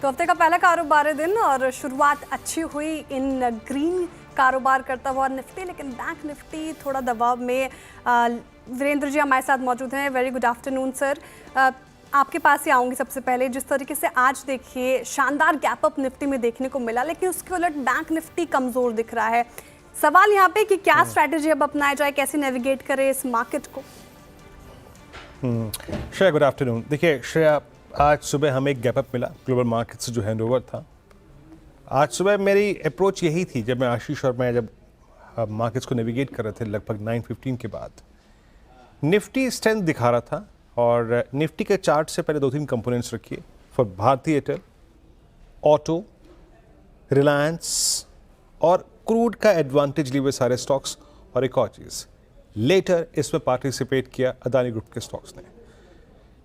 तो हफ्ते का पहला कारोबारी दिन और शुरुआत अच्छी हुई इन ग्रीन कारोबार करता हुआ निफ्टी, लेकिन बैंक निफ्टी थोड़ा दबाव में। वीरेंद्र जी हमारे साथ मौजूद हैं। Very good afternoon sir. आपके पास ही आऊँगी सबसे पहले। जिस तरीके से आज देखिए शानदार गैप अप निफ्टी में देखने को मिला, लेकिन उसके उलट बैंक निफ्टी कमज़ोर दिख रहा है। सवाल यहाँ पे कि क्या स्ट्रैटेजी अब अपनाया जाए, कैसे नेविगेट करें इस मार्केट को? Shreya good afternoon. देखिए श्रेया, आज सुबह हमें एक गैप अप मिला ग्लोबल मार्केट से जो हैंडओवर था। आज सुबह मेरी अप्रोच यही थी, जब मैं आशीष और मैं जब मार्केट्स को नेविगेट कर रहे थे लगभग 9:15 के बाद, निफ्टी स्ट्रेंथ दिखा रहा था और निफ्टी के चार्ट से पहले 2-3 कंपोनेंट्स रखिए फॉर भारतीय एयरटेल, ऑटो, रिलायंस और क्रूड का एडवांटेज लिए हुए सारे स्टॉक्स, और एक और चीज़ लेटर इसमें पार्टिसिपेट किया अदानी ग्रुप के स्टॉक्स ने।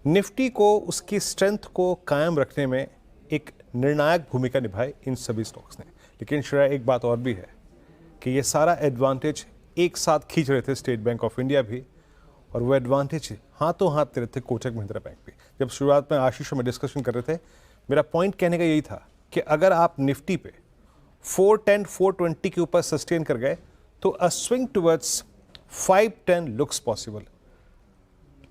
निफ्टी को उसकी स्ट्रेंथ को कायम रखने में एक निर्णायक भूमिका निभाई इन सभी स्टॉक्स ने। लेकिन श्रेया, एक बात और भी है कि ये सारा एडवांटेज एक साथ खींच रहे थे स्टेट बैंक ऑफ इंडिया भी, और वो एडवांटेज हाथों हाथ दे रहे थे कोटक महिंद्रा बैंक भी। जब शुरुआत में आशीष में डिस्कशन कर रहे थे, मेरा पॉइंट कहने का यही था कि अगर आप निफ्टी पे 410, 420 के ऊपर सस्टेन कर गए तो अ स्विंग टुवर्ड्स 510 लुक्स पॉसिबल।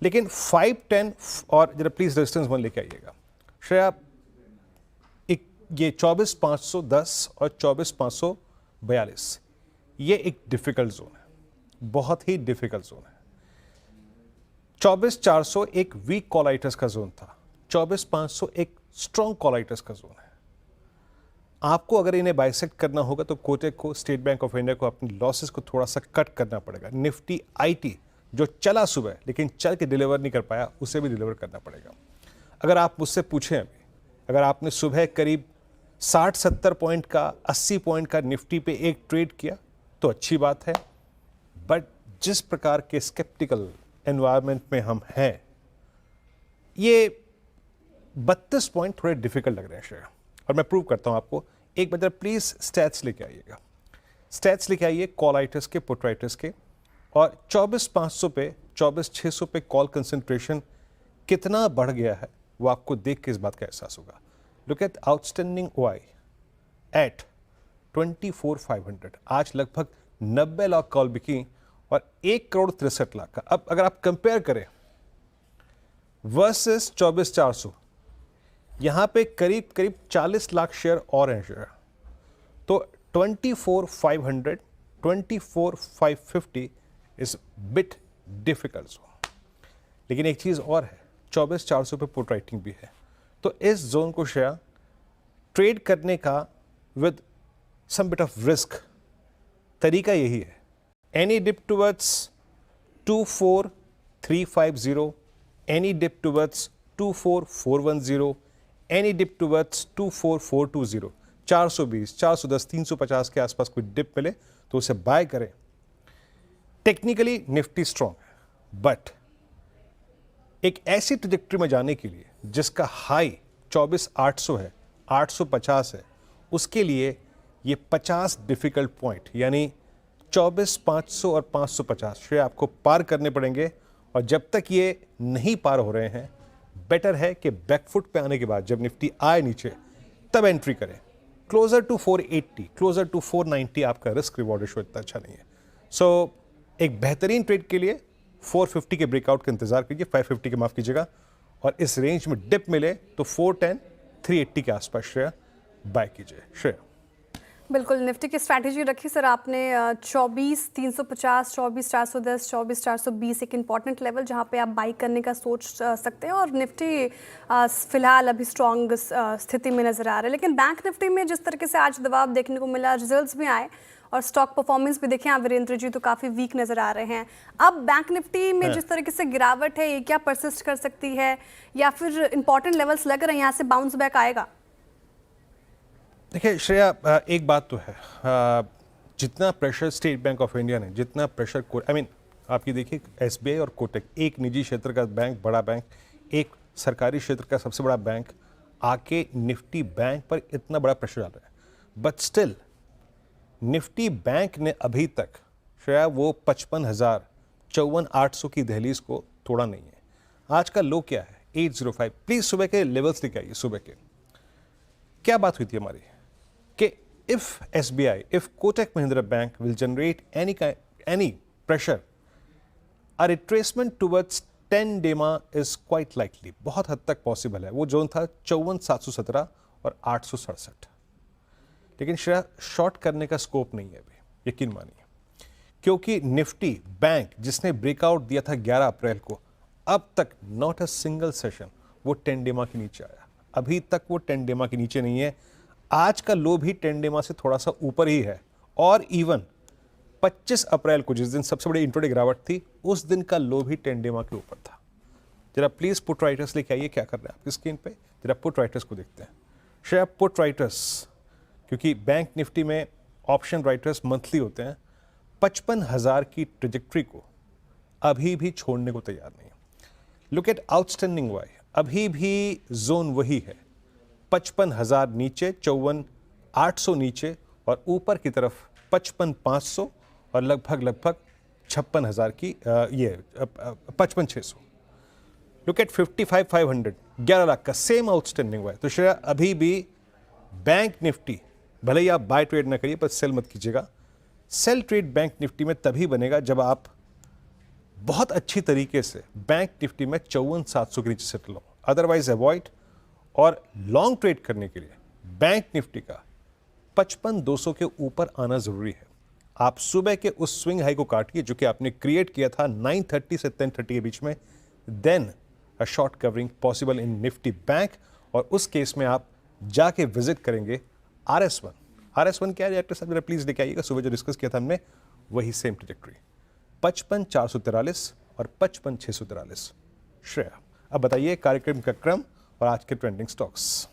लेकिन 510 और जरा प्लीज रेजिस्टेंस वन लेके आइएगा श्रेया। एक ये 24,510 और 24,542 ये एक डिफिकल्ट जोन है, बहुत ही डिफिकल्ट जोन है। 24,400 एक वीक कॉलाइटस का जोन था, 24,500 एक स्ट्रॉन्ग कॉलाइटस का जोन है। आपको अगर इन्हें बाइसेक्ट करना होगा तो कोटक को, स्टेट बैंक ऑफ इंडिया को अपनी लॉसेस को थोड़ा सा कट करना पड़ेगा। निफ्टी आईटी जो चला सुबह लेकिन चल के डिलीवर नहीं कर पाया, उसे भी डिलीवर करना पड़ेगा। अगर आप मुझसे पूछें अभी, अगर आपने सुबह करीब 60-70 पॉइंट का, 80 पॉइंट का निफ्टी पे एक ट्रेड किया तो अच्छी बात है, बट जिस प्रकार के स्केप्टिकल एनवायरनमेंट में हम हैं, ये 32 पॉइंट थोड़े डिफिकल्ट लग रहे हैं श्रेया। और मैं प्रूव करता हूं आपको। एक बार प्लीज स्टैट्स लेके आइएगा, स्टैट्स लेके आइए कॉलाइटस के, पुटराइटस के, और 24,500 पे, 24,600 पे कॉल कंसंट्रेशन कितना बढ़ गया है वो आपको देख के इस बात का एहसास होगा। Look at outstanding OI at 24,500। आज लगभग 90 लाख कॉल बिकी और 1,63,00,000 का। अब अगर आप कंपेयर करें वर्सेस 24,400, यहां पे करीब करीब 40 लाख शेयर और हैं शेयर। तो 24,500, 24,550 इज बिट डिफिकल्ट जोन। लेकिन एक चीज और है, 24,400 पे पुट राइटिंग भी है। तो इस जोन को शेयर ट्रेड करने का with some bit of risk तरीका यही है। Any dip towards 24,350, any dip towards 24,410, any dip towards 24,420, 420, 410, 350 के आसपास कोई डिप मिले तो उसे बाय करें। टेक्निकली निफ्टी स्ट्रॉन्ग है, बट एक ऐसी ट्रैजेक्टरी में जाने के लिए जिसका हाई 24,800 है, 850 है, उसके लिए ये 50 डिफिकल्ट पॉइंट यानी 24,500 और 550 शेयर आपको पार करने पड़ेंगे। और जब तक ये नहीं पार हो रहे हैं, बेटर है कि बैकफुट पे आने के बाद जब निफ्टी आए नीचे तब एंट्री करें। क्लोजर टू 480, क्लोजर टू 490 आपका रिस्क रिवॉर्ड रेशो इतना अच्छा नहीं है। सो एक बेहतरीन ट्रेड के लिए 450 के ब्रेकआउट का इंतजार कीजिए, 550 के माफ कीजिएगा, और इस रेंज में डिप मिले तो 410, 380 के आसपास शेयर बाय कीजिए। शेयर बिल्कुल निफ्टी की स्ट्रैटेजी रखी सर आपने। 24,350, 24,410, 24,420 एक इंपॉर्टेंट लेवल जहां पे आप बाई करने का सोच सकते हैं, और निफ्टी फिलहाल अभी स्ट्रॉन्ग स्थिति में नजर आ रहा है। लेकिन बैंक निफ्टी में जिस तरीके से आज दबाव देखने को मिला, रिजल्ट्स भी आए और स्टॉक परफॉर्मेंस भी देखें आप वीरेंद्र जी, तो काफ़ी वीक नजर आ रहे हैं। अब बैंक निफ्टी में जिस तरीके से गिरावट है, ये क्या परसिस्ट कर सकती है, या फिर इंपॉर्टेंट लेवल्स लग रहे हैं यहाँ से बाउंस बैक आएगा? देखिए श्रेया, एक बात तो है, जितना pressure state bank of India ने, जितना प्रेशर आपकी देखिए एसबीआई और कोटक, एक निजी क्षेत्र का बैंक, बड़ा बैंक, एक सरकारी क्षेत्र का सबसे बड़ा बैंक, आके निफ्टी बैंक पर इतना बड़ा प्रेशर डाल रहा है। बट स्टिल निफ्टी बैंक ने अभी तक श्रेया वो 55,000, 54,800 की दहलीज को तोड़ा नहीं है। आज का लो क्या है? 805। प्लीज सुबह के लेवल्स लेके आइए, सुबह के क्या बात हुई थी हमारी कि if SBI, if Kotak Mahindra bank will generate any pressure, a retracement towards 10 डेमा इज क्वाइट लाइकली, बहुत हद तक पॉसिबल है। वो जोन था 54,717 और 867, लेकिन श्रेया शॉर्ट करने का स्कोप नहीं है अभी, यकीन मानिए, क्योंकि निफ्टी बैंक जिसने ब्रेकआउट दिया था 11 अप्रैल को, अब तक नॉट अ सिंगल सेशन वो 10 डेमा के नीचे आया। अभी तक वो 10 डेमा के नीचे नहीं है। आज का लो भी 10 डेमा से थोड़ा सा ऊपर ही है, और इवन 25 अप्रैल को जिस दिन सबसे बड़ी इंट्राडे गिरावट थी, उस दिन का लो भी 10 डेमा के ऊपर था। जरा प्लीज पुट राइटर्स लेके आइए, क्या कर रहे हैं आपकी स्क्रीन पे, जरा पुट राइटर्स को देखते हैं। श्रेया, पुट राइटर्स, क्योंकि बैंक निफ्टी में ऑप्शन राइटर्स मंथली होते हैं, 55,000 की ट्रेजेक्ट्री को अभी भी छोड़ने को तैयार नहीं। लुक एट आउटस्टैंडिंग वाई, अभी भी जोन वही है, 55,000 नीचे, 54,800 नीचे, और ऊपर की तरफ 55,500 और लगभग 56,000 की ये 55,600। लुक एट 55,500, 11 लाख का सेम आउटस्टैंडिंग हुआ है। तो श्रेया, अभी भी बैंक निफ्टी, भले ही आप बाय ट्रेड ना करिए पर सेल मत कीजिएगा। सेल ट्रेड बैंक निफ्टी में तभी बनेगा जब आप बहुत अच्छी तरीके से बैंक निफ्टी में 54,700 के नीचे सेटल हो, अदरवाइज अवॉइड। और लॉन्ग ट्रेड करने के लिए बैंक निफ्टी का 55,200 के ऊपर आना जरूरी है। आप सुबह के उस स्विंग हाई को काटिए जो कि आपने क्रिएट किया था 9:30 से 10:30 के बीच में, then a short covering possible in Nifty Bank, और उस केस में आप जाके विजिट करेंगे RS1। RS1 क्या है डायरेक्टर साहब, जरा प्लीज लेके आइएगा। सुबह जो डिस्कस किया था हमने वही सेम ट्रेजेक्टरी, 55,443 और 55,643। श्रेया, अब बताइए कार्यक्रम का क्रम और आज के ट्रेंडिंग स्टॉक्स।